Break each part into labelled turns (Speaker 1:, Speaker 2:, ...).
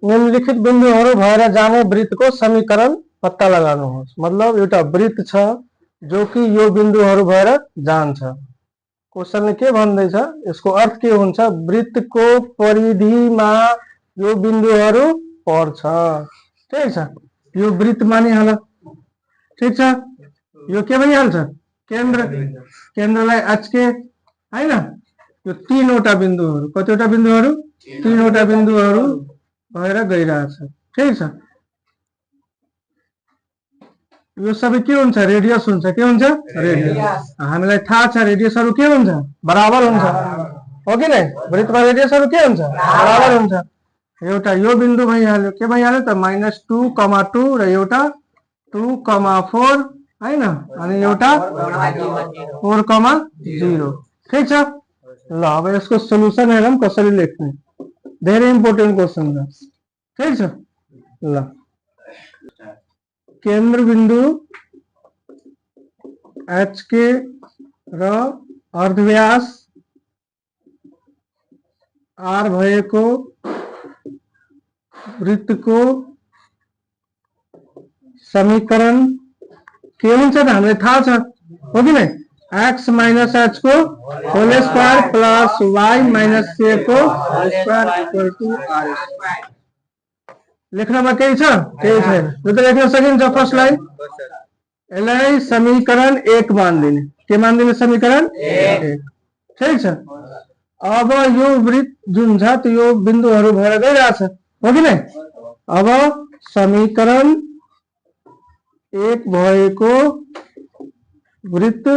Speaker 1: निम्नलिखित बिन्दुहरू भएर जाने वृत्तको समीकरण पत्ता लगाउनुहोस्। मतलब एउटा वृत्त छ जो कि यो बिन्दुहरू भएर जान्छ। क्वेशनले के भन्दैछ, यसको अर्थ के हुन्छ, वृत्तको परिधिमा यो बिन्दुहरू पर्छ। ठीक छ, यो वृत्त मानिहाल। ठीक छ, यो के भइहाल्छ, केन्द्र। केन्द्रलाई एचके हैन, यो तीनवटा बिन्दुहरू, कतिवटा बिन्दुहरू, तीनवटा बिन्दुहरू भएर गइरहेछ। ठीक छ, यो सबै के हुन्छ, रेडियस हुन्छ। के हुन्छ, रेडियस। हामीलाई थाहा छ रेडियसहरू के हुन्छ, बराबर हुन्छ, हो कि नै। वृत्तमा रेडियसहरू के हुन्छ, बराबर हुन्छ। एउटा यो बिन्दु भइहाल्यो, के भइहाल्यो त, -2,2 र एउटा 2,4 हैन, अनि एउटा 4,0। ठीक छ। ल अब यसको सोलुसन हेरौँ कसरी लेख्ने। धेरै इम्पोर्टेन्ट क्वेशन छ। ठीक छ। ल केन्द्र बिन्दु HK र अर्धव्यास R भएको वृत्तको समीकरण के हुन्छ त हामीलाई थाहा छ, हो कि नै। x माइनस h को whole square plus y minus k को whole square equal to r। लेख्नमा केही छ, केही छैन। यो त लेख्न सकिन्छ फर्स्ट लाइन। यसलाई समीकरण 1 मानिदिने। के मानिदिने, समीकरण 1। ठीक छ। अब यो वृत्त जुन छ त्यो यो बिन्दुहरू भएर गइरहेछ, हो कि नै। अब समीकरण 1 भएको वृत्त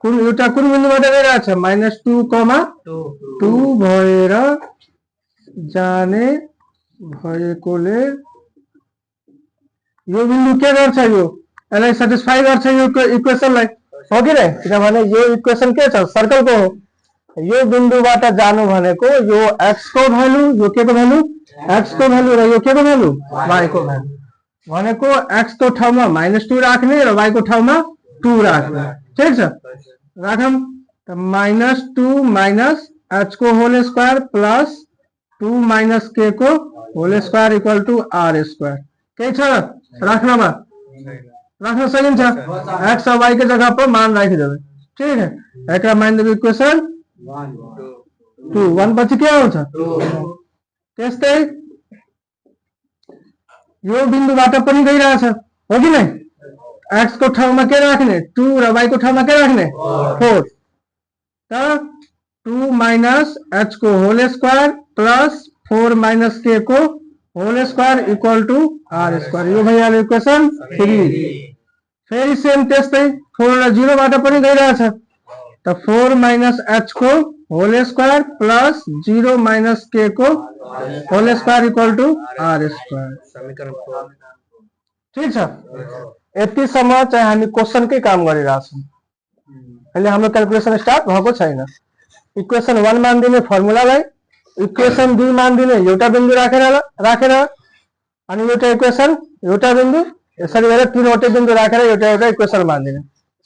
Speaker 1: कुन एउटा कुन बिन्दुबाट गइरहेछ, -2,2 भएर जाने भएकोले यो बिन्दु के गर्छ, यो यसलाई सेटिस्फाई गर्छ यो इक्वेसनलाई, हो कि नै। किनभने यो इक्वेसन के छ, सर्कलको हो। यो बिन्दुबाट जानु भनेको यो x को भ्यालु, यो के को भ्यालु, x को भ्यालु, र यो के को भ्यालु, y को भ्यालु। भनेको x को ठाउँमा -2 राख्ने र y को ठाउँमा 2 राख्ने। ठीक छ, राखौँ त -2 माइनस h को whole square plus 2 minus k को whole square equal to r square. के छ राख्नमा, राख्न सकिन्छ। x और y के जगह पर मान राखिदेबै। ठीक है, एकरा मानिदेबै इक्वेसन 2, 1 पछि के आउँछ, 2। त्यस्तै यो बिन्दुबाट पनि गइरहेछ, हो कि नै। x को ठाउँमा के राख्ने, 2 र y को ठाउँमा के राख्ने, 4। त 2 माइनस h को whole square plus 4 minus k को whole square equal to r square. यो भइहाल्यो इक्वेसन 3। फेरि सेम त्यस्तै 4 र 0 बाट पनि गइरहेछ, त 4 माइनस h को whole square plus 0 minus k को whole square equal to r square. समीकरण 4। ठीक छ। यतिसम्म चाहिँ हामी क्वेशनकै काम गरिरहेछौँ। अहिले हाम्रो क्याल्कुलेसन स्टार्ट भएको छैन। इक्वेसन 1 मानिदिने फर्मुलालाई, इक्वेसन 2 मानिदिने एउटा बिन्दु राखेर अनि एउटा इक्वेसन एउटा बिन्दु, यसरी गरेर तीनवटै बिन्दु राखेर एउटा एउटा इक्वेसन मानिदिने।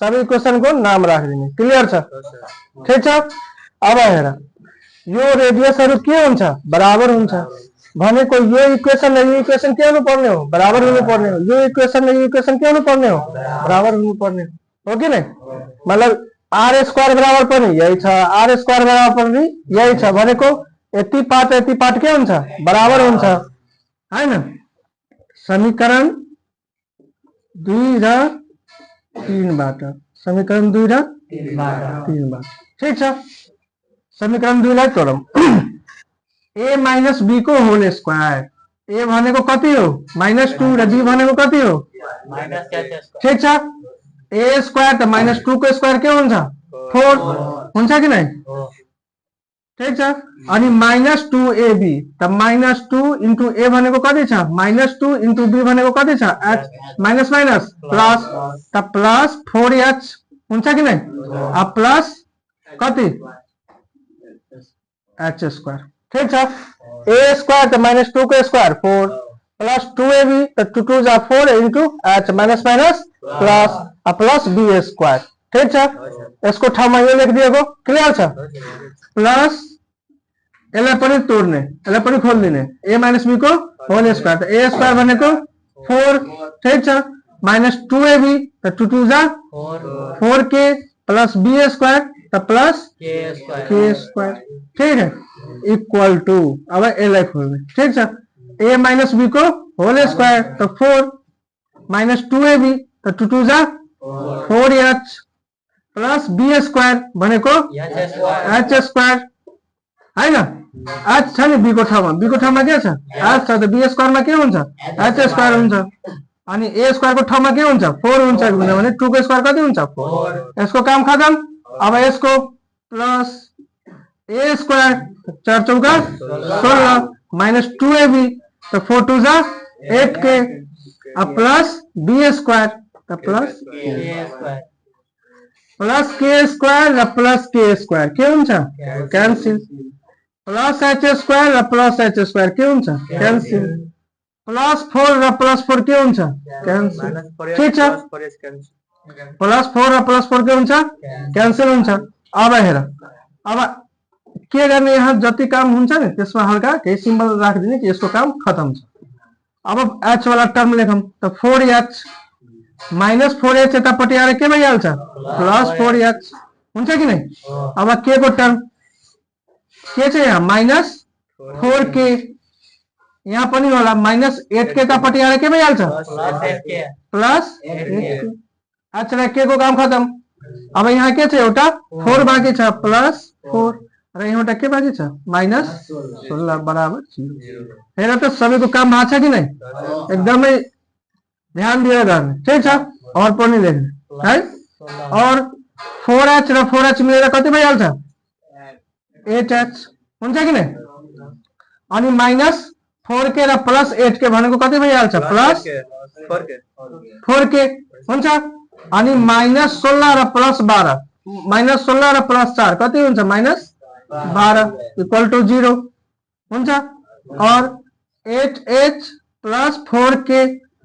Speaker 1: सबै इक्वेसनको नाम राखिदिने। क्लियर छ। ठीक छ। अब हेर, यो रेडियसहरू के हुन्छ, बराबर हुन्छ। भनेको यो इक्वेसन र यो इक्वेसन के हुनु पर्ने हो, बराबर हुनु पर्ने हो। यो इक्वेसन र यो इक्वेसन के हुनु पर्ने हो, बराबर हुनु पर्ने हो कि नै। मतलब r स्क्वायर बराबर पनि यही छ, r स्क्वायर बराबर पनि यही छ। भनेको यति पार्ट के हुन्छ, बराबर हुन्छ, हैन। समीकरण 2 र 3 बाट, समीकरण 2 र 3 बाट। ठीक छ। समीकरण 2 लाई तोडौँ। a माइनस b को होल स्क्वायर, a भनेको कति हो, -2 र b भनेको कति हो, ठीक छ। a स्क्वायर त -2 को स्क्वायर के हुन्छ, 4 हुन्छ कि नै। ठीक छ। अनि -2ab त -2 इन्टु a भनेको कति छ, -2 इन्टु b भनेको कति छ, माइनस माइनस प्लस, त प्लस 4h हुन्छ कि नै। अब प्लस कति, h स्क्वायर। ठीक छ। a स्क्वायर त -2 को स्क्वायर 4 प्लस 2ab त 2 2 जा 4 into h minus minus plus plus b square. ठीक छ। यसको ठाउँमा यो लेखिदिएको, क्लियर छ। प्लस एला पनि तोड़ने एला पनि खोल देने a माइनस बी को होल स्क्वायर तो a स्क्वायर बने को 4 ठीक है माइनस 2ab तो 2 2 जा 4k प्लस b स्क्वायर तो प्लस k स्क्वायर ठीक है इक्वल टू अब एला खोल दे ठीक है a माइनस बी को होल स्क्वायर तो 4 माइनस 2ab तो 2 2 जा 4h प्लस b स्क्वायर बने को h स्क्वायर है ना h छ नि b को ठाउँमा के छ h छ त b स्क्वायर मा के हुन्छ h स्क्वायर हुन्छ अनि a स्क्वायर को ठाउँमा के हुन्छ 4 हुन्छ किनभने 2 को स्क्वायर कति हुन्छ 4 यसको काम खत्म अब यसको प्लस a स्क्वायर 4 चौका 16 माइनस 2ab तो 4 2 जा 8k अब प्लस b स्क्वायर तो प्लस k स्क्वायर र प्लस k स्क्वायर के हुन्छ क्यान्सल प्लस h स्क्वायर र प्लस h स्क्वायर के हुन्छ क्यान्सल प्लस 4 र प्लस 4 के हुन्छ क्यान्सल ठीक छ प्लस 4 र प्लस 4 के हुन्छ क्यान्सल हुन्छ अब हेर अब के गर्ने यहाँ जति काम हुन्छ नि त्यसमा हल्का केही सिम्बल राखिदिने कि यसको काम खत्म छ अब h वाला टर्म लेखौं त 4h माइनस 4h यतापट्टि आएर के भइहाल्छ प्लस 4h हुन्छ कि नै अब k को टर्म के छ यहाँ माइनस 4k यहाँ पनि होला माइनस 8k यतापट्टि आएर के भइहाल्छ प्लस 8k अच्छा k को काम खत्म अब यहाँ के छ एउटा 4 बाँकी छ प्लस 4 र एउटा के बाँकी छ माइनस 16 बराबर 0 हेर त सबैको काम भएको छ कि नै एकदमै ध्यान दिएर गर्ने ठीक छ और पनि लेख्ने है और 4h र 4h मिलेर कति भइहाल्छ 8h हुन्छ कि नै अनि माइनस 4k र प्लस 8k भनेको कति भइहाल्छ प्लस 4k हुन्छ अनि माइनस 16 र प्लस 12 माइनस 16 र प्लस 4 कति हुन्छ माइनस 12 इक्वल टू 0 हुन्छ और 8h प्लस 4k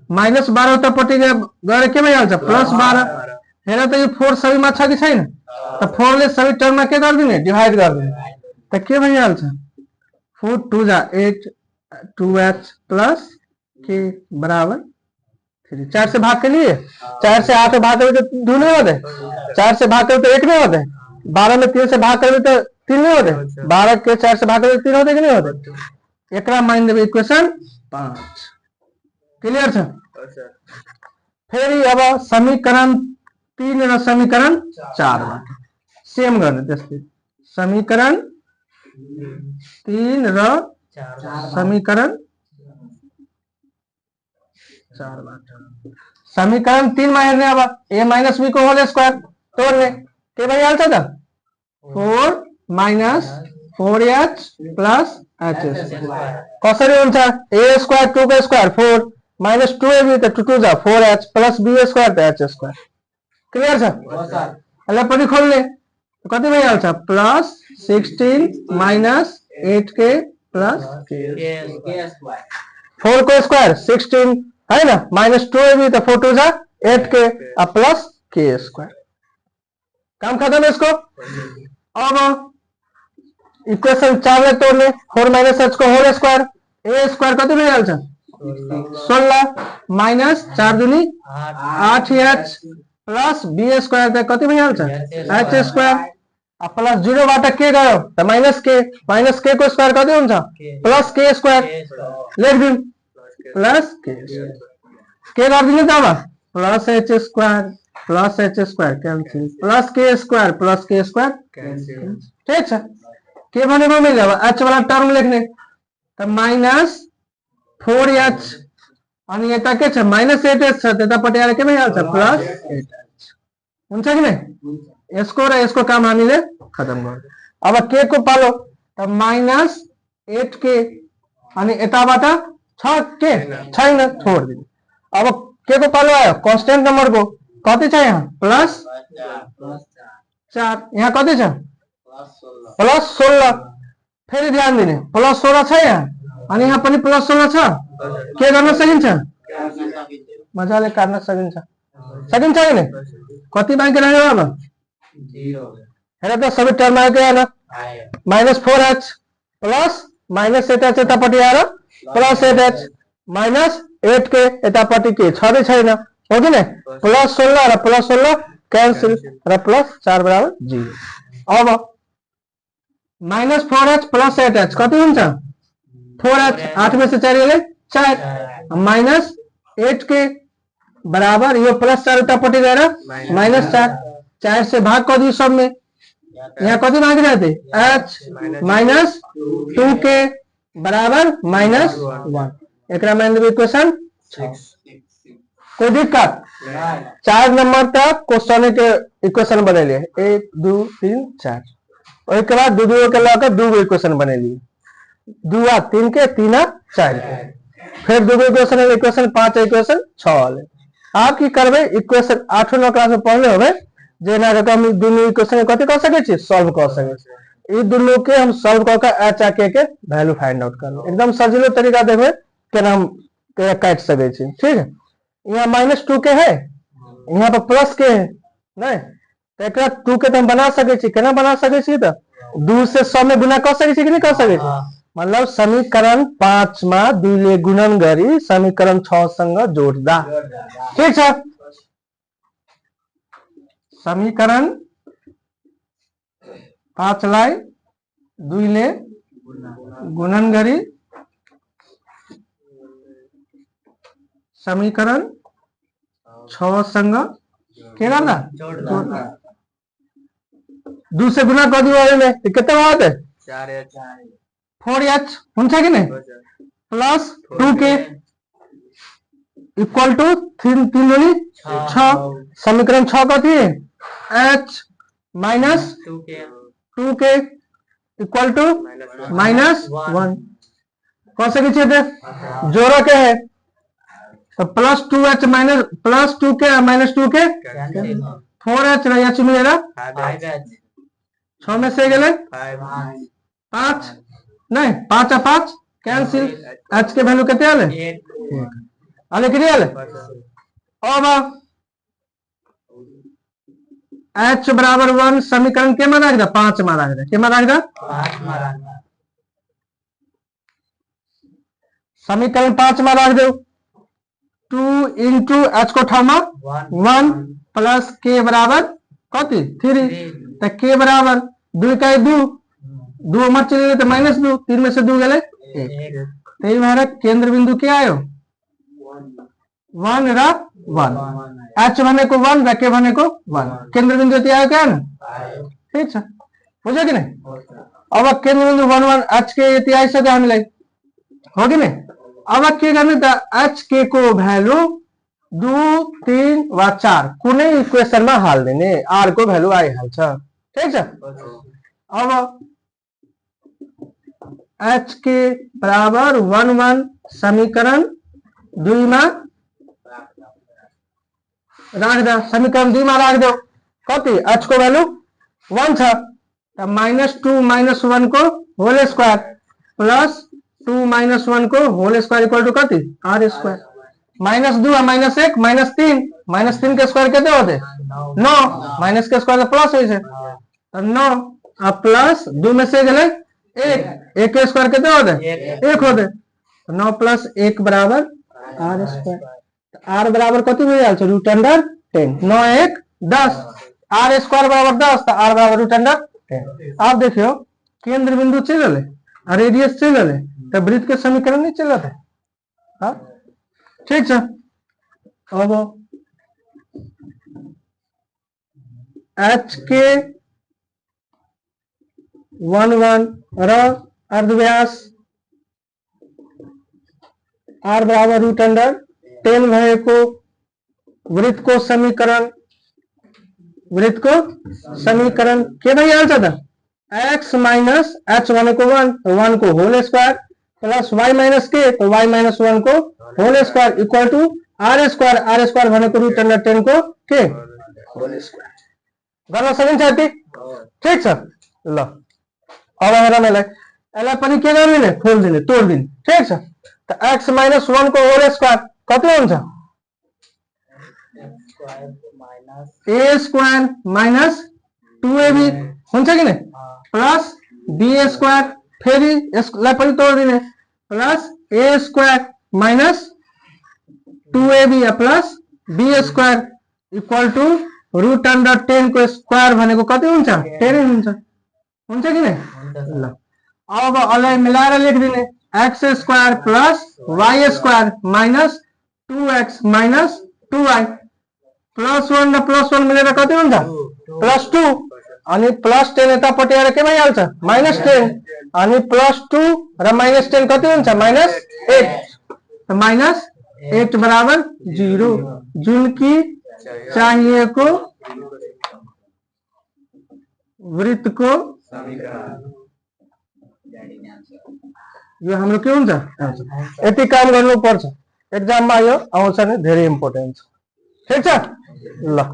Speaker 1: माइनस 12 उतापट्टि गएर के भइहाल्छ प्लस 12 हेर त यो 4 सबैमा छ कि छैन त 4 ले सबै टर्ममा के गर्दिने डिवाइड गर्दिने त के भइहाल्छ 4 2 जा 8 2h प्लस k बराबर 3 4 से भाग के लिए 4 से 8 भाग करें तो 2 नहीं होते 4 से भाग करें तो 1 नहीं होते 12 में 3 से भाग करें तो 3 नहीं होते 12 के 4 से भाग करें तो 3 होते कि नहीं होते एकरा मान देबे इक्वेशन 5 क्लियर छ फेरि अब समीकरण 3 र समीकरण 4 बाट सेम गर्ने त्यसले समीकरण 3 र समीकरण 4 बाट समीकरण 3 मा हेर्ने अब a माइनस b को होल स्क्वायर तोड्ने के भइहाल्छ त 4 minus 4h plus h square कसरी हुन्छ a स्क्वायर 2 को स्क्वायर 4 माइनस 2ab तो 2 2 जा 4h प्लस b स्क्वायर तो h स्क्वायर क्लियर छ अहिले पनि खोल्ने कति भइहाल्छ plus 16 minus 8k plus k square 4 को स्क्वायर 16 है ना माइनस 2ab तो 4 2 जा 8k प्लस k स्क्वायर काम खत्म इसको अब इक्वेशन 4 ले तोड़ने 4 माइनस h को होल स्क्वायर a स्क्वायर कति भइहाल्छ 16 माइनस 4 दूनी 8h प्लस b स्क्वायर त कति भइहाल्छ h स्क्वायर प्लस 0 बाट के गयो त माइनस k को स्क्वायर कति हुन्छ प्लस k स्क्वायर लेख दिउँ प्लस k के गर्दिनु त अब plus h square cancel plus k square cancel ठीक छ के भनेको मैले अब h वाला टर्म लेख्ने त माइनस 4h अनि यता के छ माइनस 8h छ त्यतापट्टि आएर के भइहाल्छ प्लस 8h हुन्छ कि नै यसको र यसको काम हामीले खत्म गर्छौं अब k को पालो त माइनस 8k अनि यताबाट छ के छैन छोड दिनु अब k को पालो आयो कांस्टेंट नम्बर को कति छ यहाँ प्लस 4 यहाँ कति छ प्लस 16 फेरि ध्यान दिने प्लस 16 छ यहाँ अनि यहाँ पनि प्लस 16 छ के गर्न सकिन्छ मजाले काट्न सकिन्छ नि कति बाँकी रह्यो अब 0 हेर त सबै टर्म आयो कि आएन minus 4h plus minus 8h यतापट्टि आएर प्लस 8h माइनस 8k यतापट्टि के छँदै छैन हो कि नै प्लस 16 र प्लस 16 क्यान्सल र प्लस 4 बराबर 0 अब माइनस 4h प्लस 8h कति हुन्छ 4h 8 में से 4 गए 4 माइनस 8k बराबर यो प्लस 4 यतापट्टि गएर माइनस 4 से भाग कर दियो सब में यहाँ कति मांगे रहते h माइनस 2k बराबर माइनस 1 एक इक्वेशन कोई दिक्कत 4 नंबर तक क्वेश्चन के इक्वेशन बनेलिए 1 2 3 4 और के बाद दो के लगा दो इक्वेशन बनेलिए 2 3 के 3 4 के फिर दो इक्वेशन 5 इक्वेशन 6 वाले आप की करबे इक्वेशन 8 9 क्लास में पढ़ले होबे जेना के हम दोनों इक्वेशन कथि कर सके छी सॉल्व कर सके छी ई दोनों के हम सॉल्व क के h आ k के वैल्यू फाइंड आउट करबे एकदम सजिलो तरीका देखबे केना हम काट सके छी ठीक है यहाँ -2 के है यहाँ पर प्लस के है नहीं तो एक 2 के तो हम बना सके छी केना बना सके छी तो 2 से 100 में गुना कर सके छी कि नहीं कर सके छी मतलब समीकरण 5 में 2 ले गुणन गरी समीकरण 6 संग जोड़दा ठीक है समीकरण 5 लाई 2 ले गुणन गरी समीकरण 6 संग केना ना 2 से गुना कर दियो में कितना बात है 4h हुन्छ कि नहीं प्लस 2k इक्वल टू 3 दूनी 6 समीकरण 6 कथी है h minus 2k equal to -1 कौन से जोड़ा के है तो plus 2h minus plus 2k minus 2k 4h h मिलेगा 6 में से गए 5 नहीं 5 और 5 कैंसिल h के वैल्यू कितने आले आले कितने आले अब h बराबर 1 समीकरण के में रख दे 5 में रख दे के में रख दे समीकरण 5 में रख दो 2 इंटू h को ठामा 1 प्लस k बराबर कति 3 तो k बराबर 2 का 2 2 मत चले तो -2 3 में से 2 गए 1 तो हमारा केंद्र बिंदु क्या आयो 1 रा 1 h भने को 1 र k भने को 1 केंद्र बिंदु ते आयो क्या ना ठीक छ बुझ्यो कि नहीं अब केंद्र बिंदु 1 1 h के यति आइसक्यो हामीलाई हो कि नहीं अब के गर्ने त h k को भ्यालु 2 3 वा 4 कुनै इक्वेशन में हाल दिने r को भ्यालु आइहाल्छ ठीक छ अब h के बराबर 1 1 समीकरण 2 में राख दे समीकरण 2 में राख दो कति h को भ्यालु 1 छ त -2 -1 को होल स्क्वायर प्लस 2 -1 को होल स्क्वायर इक्वल टू कति r स्क्वायर -2 -1 -3 के स्क्वायर कितने होते 9 माइनस के स्क्वायर प्लस हो जाए तो 9 अब प्लस 2 में से गए 1 के स्क्वायर कितने होते 1 होते 9 प्लस 1 बराबर r स्क्वायर r बराबर कति हो जाए √10 9 1 10 r स्क्वायर बराबर 10 तो r बराबर √10 आप देखियो केंद्र बिंदु चल रहे रेडियस चल रहे तो वृत्त के समीकरण नहीं चल रहे हाँ ठीक है अब h के 1 1 र अर्धव्यास r बराबर √10 भएको वृत्त को समीकरण के भइहाल्छ त x माइनस h भनेको 1 को whole square plus y minus k तो y माइनस 1 को whole square equal to r square भनेको √10 को के होल स्क्वायर गर्न सकिन्छ ठीक छ ल अब हेर मलाई यसलाई पनि के गर्ने खोल्दिने तोड्दिने ठीक छ त x माइनस 1 को होल स्क्वायर कति हुन्छ a स्क्वायर माइनस 2ab हुन्छ कि नहीं प्लस b स्क्वायर फेरि यसलाई पनि तोड्दिने plus A square minus 2ab plus B square equal to root under 10 को स्क्वायर भनेको कति हुन्छ 10 हुन्छ कि नै ल अब अलि मिलाएर लेखिदिने x square plus y square minus 2x minus 2y plus 1 र प्लस 1 मिलेर कति हुन्छ प्लस 2 अनि प्लस 10 यतापट्टि आएर के भइहाल्छ माइनस 10 अनि प्लस 2 र माइनस 10 कति हुन्छ माइनस 8 तो माइनस 8 बराबर 0 जुन की चाहिएको वृत्त को यो हाम्रो के हुन्छ यति काम गर्नुपर्छ एक्जाममा यो आउँछ नि धेरै इम्पोर्टेन्ट छ ठीक छ ल